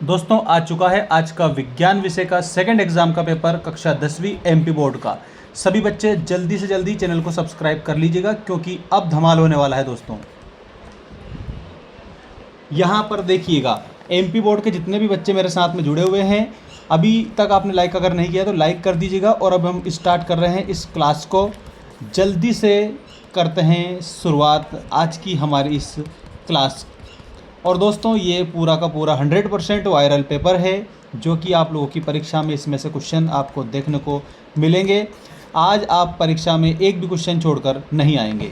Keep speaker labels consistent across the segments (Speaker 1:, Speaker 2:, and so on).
Speaker 1: दोस्तों आ चुका है आज का विज्ञान विषय का सेकंड एग्जाम का पेपर कक्षा 10वीं एमपी बोर्ड का। सभी बच्चे जल्दी से जल्दी चैनल को सब्सक्राइब कर लीजिएगा क्योंकि अब धमाल होने वाला है दोस्तों। यहाँ पर देखिएगा एमपी बोर्ड के जितने भी बच्चे मेरे साथ में जुड़े हुए हैं, अभी तक आपने लाइक अगर नहीं किया तो लाइक कर दीजिएगा। और अब हम स्टार्ट कर रहे हैं इस क्लास को, जल्दी से करते हैं शुरुआत आज की हमारी इस क्लास। और दोस्तों ये पूरा का पूरा 100% वायरल पेपर है जो कि आप लोगों की परीक्षा में इसमें से क्वेश्चन आपको देखने को मिलेंगे। आज आप परीक्षा में एक भी क्वेश्चन छोड़कर नहीं आएंगे।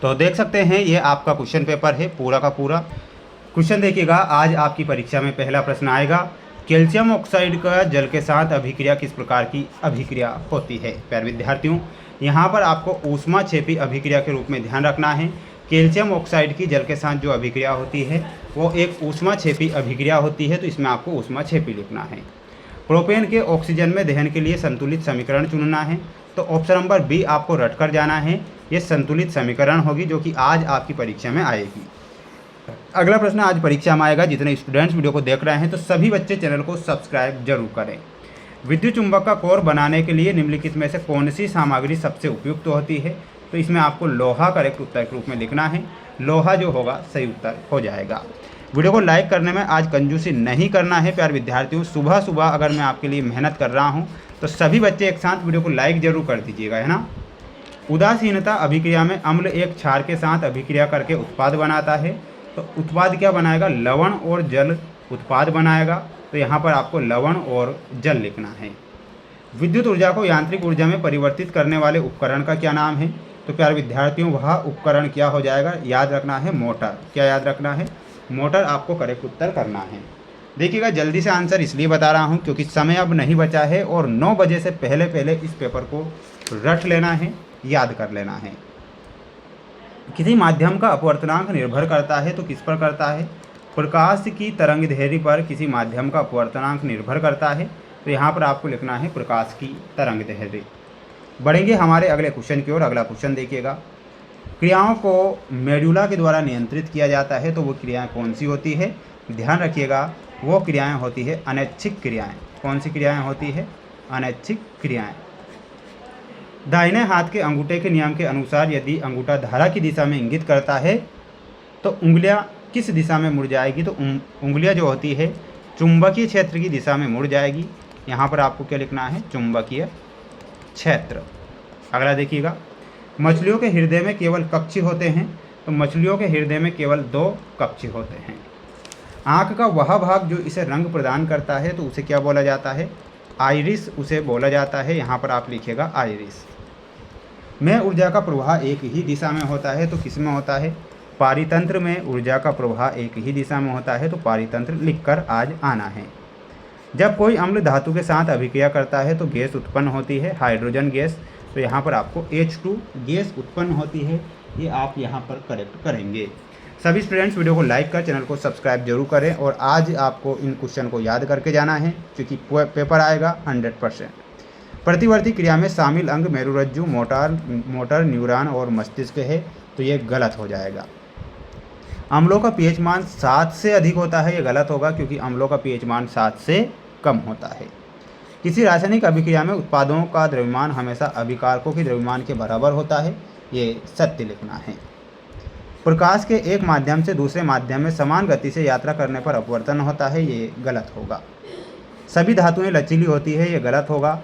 Speaker 2: तो देख सकते हैं ये आपका क्वेश्चन पेपर है पूरा का पूरा। क्वेश्चन देखिएगा, आज आपकी परीक्षा में पहला प्रश्न आएगा, कैल्शियम ऑक्साइड का जल के साथ अभिक्रिया किस प्रकार की अभिक्रिया होती है। प्यारे विद्यार्थियों, यहाँ पर आपको ऊष्माक्षेपी अभिक्रिया के रूप में ध्यान रखना है। कैल्शियम ऑक्साइड की जल के साथ जो अभिक्रिया होती है वो एक ऊष्माक्षेपी अभिक्रिया होती है, तो इसमें आपको ऊष्माक्षेपी लिखना है। प्रोपेन के ऑक्सीजन में दहन के लिए संतुलित समीकरण चुनना है, तो ऑप्शन नंबर बी आपको रट कर जाना है। ये संतुलित समीकरण होगी जो कि आज आपकी परीक्षा में आएगी। अगला प्रश्न आज परीक्षा में आएगा। जितने स्टूडेंट्स वीडियो को देख रहे हैं तो सभी बच्चे चैनल को सब्सक्राइब जरूर करें। विद्युत चुंबक का कोर बनाने के लिए निम्नलिखित में से कौन सी सामग्री सबसे उपयुक्त होती है। तो इसमें आपको लोहा करेक्ट उत्तर के रूप में लिखना है। लोहा जो होगा सही उत्तर हो जाएगा। वीडियो को लाइक करने में आज कंजूसी नहीं करना है प्यारे विद्यार्थियों। सुबह सुबह अगर मैं आपके लिए मेहनत कर रहा हूँ तो सभी बच्चे एक साथ वीडियो को लाइक जरूर कर दीजिएगा, है ना। उदासीनता अभिक्रिया में अम्ल एक क्षार के साथ अभिक्रिया करके उत्पाद बनाता है, तो उत्पाद क्या बनाएगा, लवण और जल उत्पाद बनाएगा। तो यहाँ पर आपको लवण और जल लिखना है। विद्युत ऊर्जा को यांत्रिक ऊर्जा में परिवर्तित करने वाले उपकरण का क्या नाम है। तो प्यारे विद्यार्थियों वह उपकरण क्या हो जाएगा, याद रखना है मोटर। क्या याद रखना है, मोटर आपको करेक्ट उत्तर करना है। देखिएगा जल्दी से आंसर इसलिए बता रहा हूँ क्योंकि समय अब नहीं बचा है और 9 बजे से पहले पहले इस पेपर को रट लेना है, याद कर लेना है। किसी माध्यम का अपवर्तनांक निर्भर करता है तो किस पर करता है। प्रकाश की तरंग दैर्ध्य पर किसी माध्यम का अपवर्तनांक निर्भर करता है, तो यहाँ पर आपको लिखना है प्रकाश की तरंग दैर्ध्य। बढ़ेंगे हमारे अगले क्वेश्चन की ओर। अगला क्वेश्चन देखिएगा, क्रियाओं को मेडुला के द्वारा नियंत्रित किया जाता है, तो वो क्रियाएं कौन सी होती है। ध्यान रखिएगा वो क्रियाएं होती है अनैच्छिक क्रियाएं। कौन सी क्रियाएं होती है, अनैच्छिक क्रियाएं। दाहिने हाथ के अंगूठे के नियम के अनुसार यदि अंगूठा धारा की दिशा में इंगित करता है तो उंगलियां किस दिशा में मुड़ जाएगी। तो उंगलियां जो होती है चुंबकीय क्षेत्र की दिशा में मुड़ जाएगी। यहाँ पर आपको क्या लिखना है, चुंबकीय क्षेत्र। अगला देखिएगा, मछलियों के हृदय में केवल कक्षी होते हैं, तो मछलियों के हृदय में केवल 2 कक्षी होते हैं। आँख का वह भाग जो इसे रंग प्रदान करता है तो उसे क्या बोला जाता है, आइरिस उसे बोला जाता है। यहाँ पर आप लिखिएगा आइरिस। में ऊर्जा का प्रवाह एक ही दिशा में होता है, तो किस में होता है, पारितंत्र में ऊर्जा का प्रवाह एक ही दिशा में होता है, तो पारितंत्र लिखकर आज आना है। जब कोई अम्ल धातु के साथ अभिक्रिया करता है तो गैस उत्पन्न होती है, हाइड्रोजन गैस। तो यहाँ पर आपको H2 गैस उत्पन्न होती है, ये आप यहाँ पर करेक्ट करेंगे। सभी स्टूडेंट्स वीडियो को लाइक कर चैनल को सब्सक्राइब जरूर करें और आज आपको इन क्वेश्चन को याद करके जाना है क्योंकि पेपर आएगा 100%। प्रतिवर्ती क्रिया में शामिल अंग मेरुरज्जु, मोटर, न्यूरॉन और मस्तिष्क है, तो ये गलत हो जाएगा। अम्लों का पीएच मान 7 से अधिक होता है, ये गलत होगा क्योंकि अम्लों का पीएच मान 7 से कम होता है। किसी रासायनिक अभिक्रिया में उत्पादों का द्रव्यमान हमेशा अभिकारकों के द्रव्यमान के बराबर होता है, ये सत्य लिखना है। प्रकाश के एक माध्यम से दूसरे माध्यम में समान गति से यात्रा करने पर अपवर्तन होता है, ये गलत होगा। सभी धातुएं लचीली होती है, ये गलत होगा।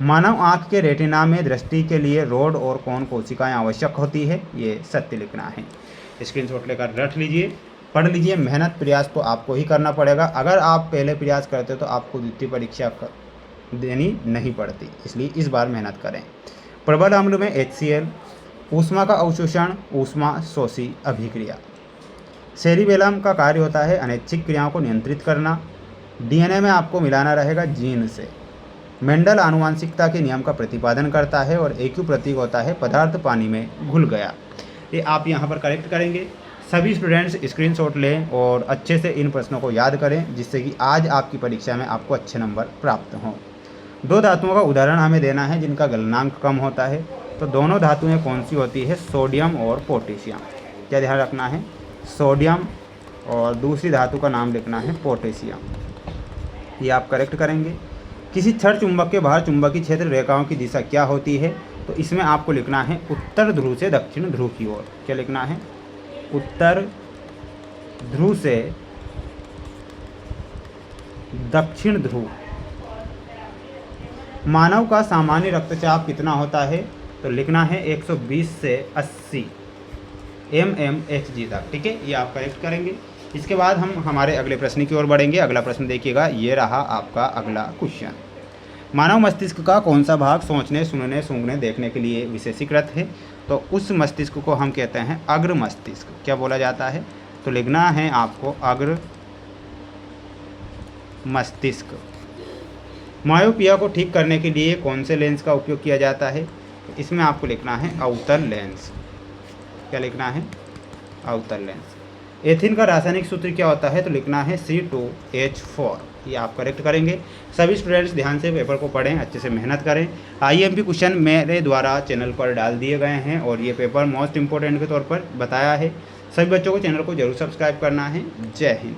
Speaker 2: मानव आँख के रेटिना में दृष्टि के लिए रोड और कोन कोशिकाएं आवश्यक होती है, ये सत्य लिखना है। स्क्रीनशॉट लेकर रट लीजिए, पढ़ लीजिए। मेहनत प्रयास तो आपको ही करना पड़ेगा। अगर आप पहले प्रयास करते तो आपको द्वितीय परीक्षा देनी नहीं पड़ती, इसलिए इस बार मेहनत करें। प्रबल अम्ल में HCl, ऊष्मा का अवशोषण, ऊष्मा शोषी अभिक्रिया। सेरिबेलम का कार्य होता है अनैच्छिक क्रियाओं को नियंत्रित करना। DNA में आपको मिलाना रहेगा जीन से। मेंडल आनुवांशिकता के नियम का प्रतिपादन करता है और AQ प्रतीक होता है पदार्थ पानी में घुल गया। ये आप यहाँ पर करेक्ट करेंगे। सभी स्टूडेंट्स स्क्रीनशॉट लें और अच्छे से इन प्रश्नों को याद करें जिससे कि आज आपकी परीक्षा में आपको अच्छे नंबर प्राप्त हों। 2 धातुओं का उदाहरण हमें देना है जिनका गलनांक कम होता है, तो दोनों धातुएं कौन सी होती है, सोडियम और पोटेशियम। क्या ध्यान रखना है, सोडियम और दूसरी धातु का नाम लिखना है पोटेशियम। ये आप करेक्ट करेंगे। किसी छड़ चुंबक के बाहर चुंबकीय क्षेत्र रेखाओं की दिशा क्या होती है? तो इसमें आपको लिखना है उत्तर ध्रुव से दक्षिण ध्रुव की ओर। क्या लिखना है? उत्तर ध्रुव से दक्षिण ध्रुव। मानव का सामान्य रक्तचाप कितना होता है? तो लिखना है 120 से 80 mmHg तक। ठीक है, ये आप करेक्ट करेंगे। इसके बाद हम हमारे अगले प्रश्न की ओर बढ़ेंगे। अगला प्रश्न देखिएगा, ये रहा आपका अगला क्वेश्चन। मानव मस्तिष्क का कौन सा भाग सोचने, सुनने, सूंघने, देखने के लिए विशेषीकृत है? तो उस मस्तिष्क को हम कहते हैं अग्र मस्तिष्क। क्या बोला जाता है? तो लिखना है आपको अग्र मस्तिष्क। मायोपिया को ठीक करने के लिए कौन से लेंस का उपयोग किया जाता है? तो इसमें आपको लिखना है अवतल लेंस। क्या लिखना है? अवतल लेंस। एथिन का रासायनिक सूत्र क्या होता है? तो लिखना है C2H4। ये आप करेक्ट करेंगे। सभी स्टूडेंट्स ध्यान से पेपर को पढ़ें, अच्छे से मेहनत करें। IMP क्वेश्चन मेरे द्वारा चैनल पर डाल दिए गए हैं और ये पेपर मोस्ट इम्पोर्टेंट के तौर पर बताया है। सभी बच्चों को चैनल को जरूर सब्सक्राइब करना है। जय हिंद।